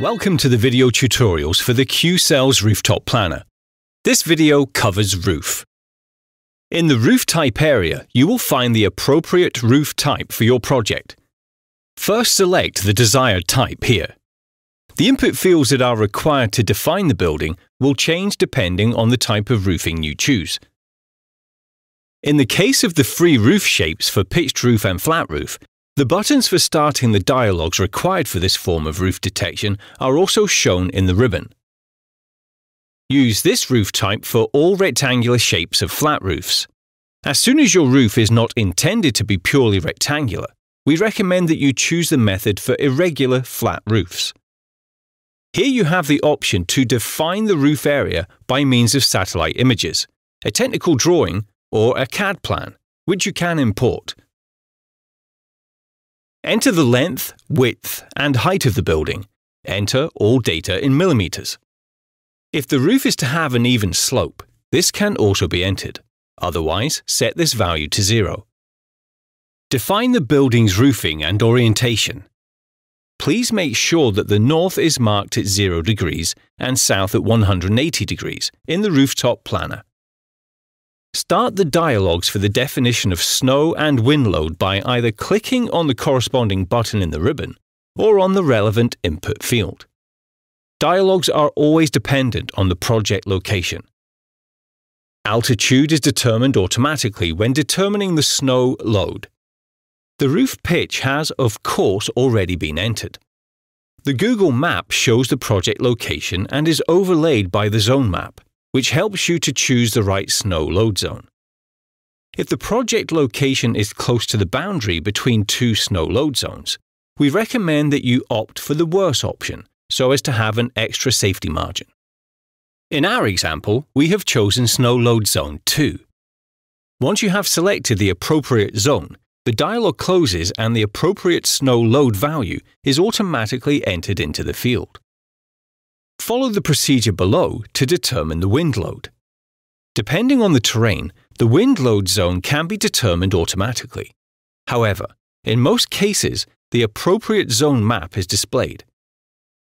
Welcome to the video tutorials for the Q.Cells Rooftop Planner. This video covers roof. In the roof type area, you will find the appropriate roof type for your project. First, select the desired type here. The input fields that are required to define the building will change depending on the type of roofing you choose. In the case of the free roof shapes for pitched roof and flat roof, the buttons for starting the dialogues required for this form of roof detection are also shown in the ribbon. Use this roof type for all rectangular shapes of flat roofs. As soon as your roof is not intended to be purely rectangular, we recommend that you choose the method for irregular flat roofs. Here you have the option to define the roof area by means of satellite images, a technical drawing, or a CAD plan, which you can import. Enter the length, width, and height of the building. Enter all data in millimeters. If the roof is to have an even slope, this can also be entered. Otherwise, set this value to 0. Define the building's roofing and orientation. Please make sure that the north is marked at 0 degrees and south at 180 degrees in the rooftop planner. Start the dialogues for the definition of snow and wind load by either clicking on the corresponding button in the ribbon or on the relevant input field. Dialogues are always dependent on the project location. Altitude is determined automatically when determining the snow load. The roof pitch has, of course, already been entered. The Google map shows the project location and is overlaid by the zone map, which helps you to choose the right snow load zone. If the project location is close to the boundary between two snow load zones, we recommend that you opt for the worse option so as to have an extra safety margin. In our example, we have chosen snow load zone 2. Once you have selected the appropriate zone, the dialog closes and the appropriate snow load value is automatically entered into the field. Follow the procedure below to determine the wind load. Depending on the terrain, the wind load zone can be determined automatically. However, in most cases, the appropriate zone map is displayed.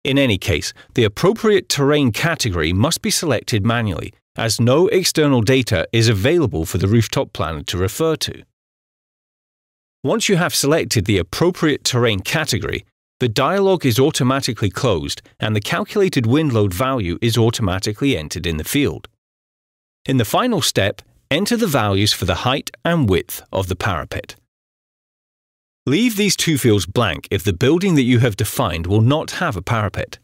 In any case, the appropriate terrain category must be selected manually, as no external data is available for the rooftop planner to refer to. Once you have selected the appropriate terrain category, the dialog is automatically closed and the calculated wind load value is automatically entered in the field. In the final step, enter the values for the height and width of the parapet. Leave these two fields blank if the building that you have defined will not have a parapet.